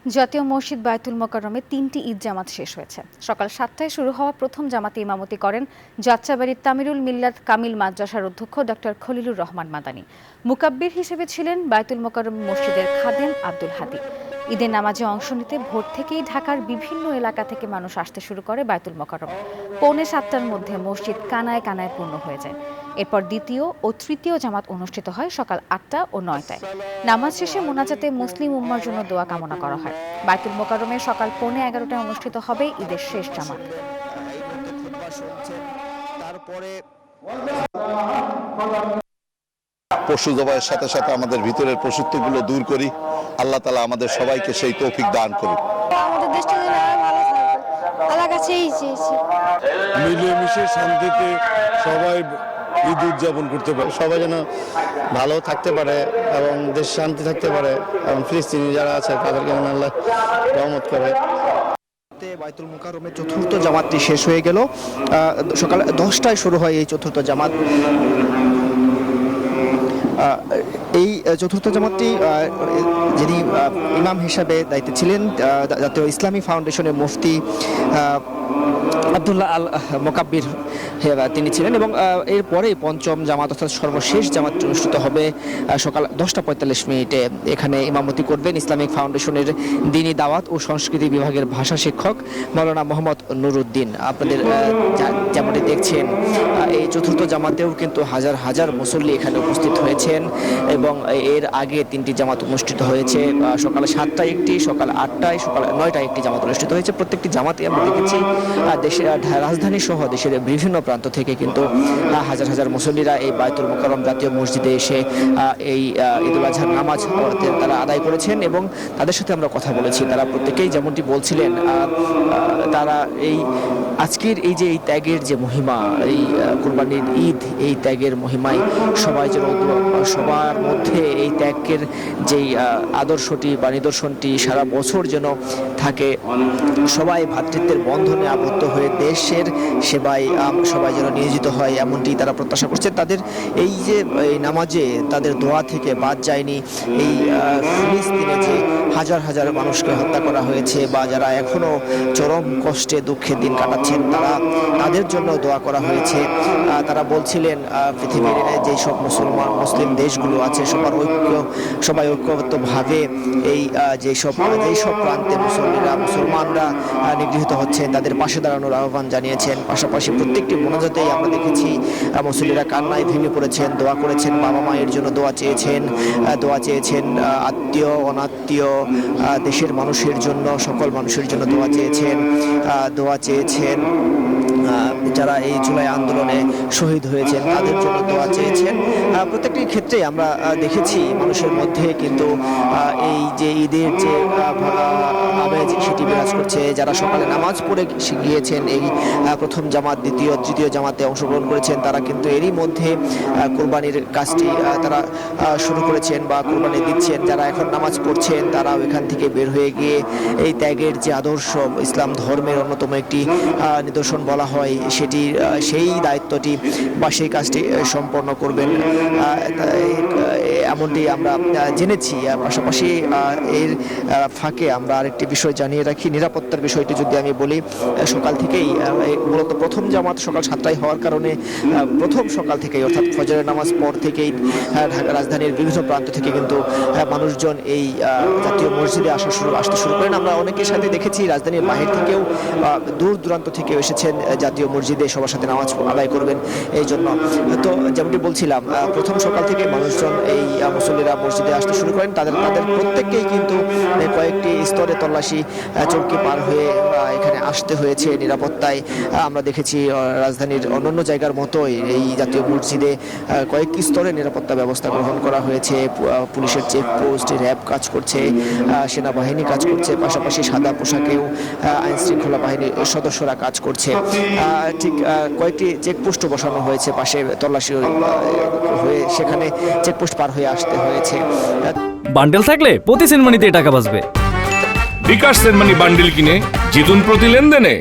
জাতীয় মসজিদ বায়তুল মোকাররমে ৩টি ঈদ জামাত শেষ হয়েছে। সকাল ৭টায় শুরু হওয়া প্রথম জামাতে ইমামতি করেন যাত্রাবাড়ির তামিরুল মিল্লাত কামিল মাদ্রাসার অধ্যক্ষ ডক্টর খলিলুর রহমান মাদানী। মুকাব্বির হিসেবে ছিলেন বায়তুল মোকাররম মসজিদের খাদেম আব্দুল হাদী। ঈদের নামাজে অংশ নিতে ভোর থেকেই ঢাকার বিভিন্ন এলাকা থেকে মানুষ আসতে শুরু করে বায়তুল মোকাররম। পৌনে ৭টার মধ্যে মসজিদ কানায় কানায় পূর্ণ হয়ে যায়। এরপর দ্বিতীয় ও তৃতীয় জামাত অনুষ্ঠিত হয় সকাল ৮টা ও ৯টায়। নামাজ শেষে মোনাজাতে মুসলিম উম্মার জন্য দোয়া কামনা করা হয়। বায়তুল মোকাররমে সকাল পৌনে ১১টায় অনুষ্ঠিত হবে ঈদের শেষ জামাত। পশু জবাইয়ের সাথে সাথে আমাদের ভিতরের পশুত্বগুলো দূর করি। আল্লাহ তাআলা আমাদের সবাইকে সেই তৌফিক দান করুন। আমাদের দেশটা যেন ভালো থাকবে, আল্লাহর কাছেই চেয়েছি। মিলেমিশে শান্তিতে সবাই ঈদ উদযাপন করতে পারে, সবাই যেন ভালো থাকতে পারে এবং দেশ শান্তি থাকতে পারে এবং ফিলিস্তিনি যারা আছে তাদেরকে যেন আল্লাহ রহমত করে। বায়তুল মোকাররমের চতুর্থ জামাতটি শেষ হয়ে গেল। সকাল 10টায় শুরু হয় এই চতুর্থ জামাত। এই চতুর্থ জামাতটি যিনি ইমাম হিসাবে দায়িত্বে ছিলেন জাতীয় ইসলামী ফাউন্ডেশনের মুফতি আব্দুল্লাহ আল মোকাব্বির তিনি ছিলেন এবং এরপরে পঞ্চম জামাত অর্থাৎ সর্বশেষ জামাত অনুষ্ঠিত হবে সকাল 10:45। এখানে ইমামতি করবেন ইসলামিক ফাউন্ডেশনের দ্বীনি দাওয়াত ও সংস্কৃতি বিভাগের ভাষা শিক্ষক মাওলানা মোহাম্মদ নুরুদ্দিন। আপনাদের যেমনটি দেখছেন এই চতুর্থ জামাতেও কিন্তু হাজার হাজার মুসল্লি এখানে উপস্থিত হয়েছেন এবং এর আগে 3টি জামাত অনুষ্ঠিত হয়েছে। সকাল 7টায় একটি, সকাল 8টায়, সকাল 9টায় একটি জামাত অনুষ্ঠিত হয়েছে। প্রত্যেকটি জামাতে আমরা দেখেছি দেশের রাজধানী সহ দেশের বিভিন্ন প্রান্ত থেকে কিন্তু হাজার হাজার মুসল্লিরা এই বায়তুল মোকাররম জাতীয় মসজিদে এসে এই ঈদুল আজহার নামাজ তারা আদায় করেছেন এবং তাদের সাথে আমরা কথা বলেছি। তারা প্রত্যেকেই যেমনটি বলছিলেন তারা এই আজকের এই যে এই ত্যাগের যে মহিমা, এই কুরবানির ঈদ, এই ত্যাগের মহিমায় সবাই যেন সবার মধ্যে এই ত্যাগের যেই আদর্শটি বা নিদর্শনটি সারা বছর যেন থাকে। সবাই ভ্রাতৃত্বের বন্ধনে আবদ্ধ হয়ে দেশের সেবায় সবাই যেন নিয়োজিত হয়, এমনটি তারা প্রত্যাশা করছেন। তাদের এই যে এই নামাজে তাদের দোয়া থেকে বাদ যায়নি। এই ফিলিস্তিনে যে হাজার হাজার মানুষকে হত্যা করা হয়েছে বা যারা এখনো চরম কষ্টে দুঃখে দিন কাটাচ্ছেন তাদের জন্য দোয়া করা হয়েছে। তারা বলছিলেন পৃথিবীর যেসব মুসলিম দেশগুলো আছে সবাই ঐক্যবদ্ধভাবে এই যেসব প্রান্তে মুসলমানরা নিগৃহীত হচ্ছেন তাদের পাশে দাঁড়ানোর আহ্বান জানিয়েছেন। পাশাপাশি প্রত্যেকটি মোনাজাতেই আমরা দেখেছি মুসল্লিরা কান্নায় ভেঙে পড়েছেন, দোয়া করেছেন, বাবা মায়ের জন্য দোয়া চেয়েছেন, আত্মীয় অনাত্মীয় দেশের মানুষের জন্য, সকল মানুষের জন্য দোয়া চেয়েছেন। যারা এই জুলাই আন্দোলনে শহীদ হয়েছেন তাদের জন্য দোয়া চেয়েছেন। প্রত্যেকটি ক্ষেত্রে আমরা দেখেছি মানুষের মধ্যে কিন্তু এই যে ঈদের যে আবেগ সেটি বিরাজ করছে। যারা সকালে নামাজ পড়ে গিয়েছেন এই প্রথম জামাত, দ্বিতীয় তৃতীয় জামাতে অংশগ্রহণ করেছেন, তারা কিন্তু এরই মধ্যে কোরবানির কাজটি তারা শুরু করেছেন বা কোরবানি দিচ্ছেন। যারা এখন নামাজ পড়ছেন তারাও এখান থেকে বের হয়ে গিয়ে এই ত্যাগের যে আদর্শ ইসলাম ধর্মের অন্যতম একটি নিদর্শন বলা হয় সেই দায়িত্বটি বা সেই কাজটি সম্পন্ন করবেন এমনটি আমরা জেনেছি। পাশাপাশি এর ফাঁকে আমরা আরেকটি বিষয় জানিয়ে রাখি, নিরাপত্তার বিষয়টি যদি আমি বলি, সকাল থেকেই মূলত প্রথম জামাত সকাল 7টায় হওয়ার কারণে প্রথম সকাল থেকেই অর্থাৎ ফজরের নামাজ পর থেকেই ঢাকা রাজধানীর বিভিন্ন প্রান্ত থেকে কিন্তু মানুষজন এই জাতীয় মসজিদে আসতে শুরু করেন। আমরা অনেকের সাথে দেখেছি রাজধানীর বাহির থেকেও দূর দূরান্ত থেকেও এসেছেন জাতীয় মসজিদে সবার সাথে নামাজ আদায় করবেন। এই জন্য তো যেমনটি বলছিলাম প্রথম সকাল থেকে মানুষজন এই মুসল্লিরা মসজিদে আসতে শুরু করেন। তাদের প্রত্যেককেই কিন্তু কয়েকটি স্তরে তল্লাশি চৌকি পার হয়ে এখানে আসতে হয়েছে নিরাপত্তায়। আমরা দেখেছি রাজধানীর অন্যান্য জায়গার মতোই এই জাতীয় মসজিদে কয়েকটি স্তরে নিরাপত্তা ব্যবস্থা গ্রহণ করা হয়েছে। পুলিশের চেকপোস্ট, র্যাব কাজ করছে, সেনাবাহিনী কাজ করছে, পাশাপাশি সাদা পোশাকেও আইন শৃঙ্খলা বাহিনীর সদস্যরা কাজ করছে। ঠিক কয়েকটি চেকপোস্টও বসানো হয়েছে পাশে, তল্লাশি হয়ে সেখানে চেকপোস্ট পার হয়ে আসতে হয়েছে। বান্ডেল থাকলে প্রতি সেনমানিতে টাকা বাঁচবে। বিকাশ সেনমানি বান্ডেল কিনে জিতুন প্রতি লেনদেনে।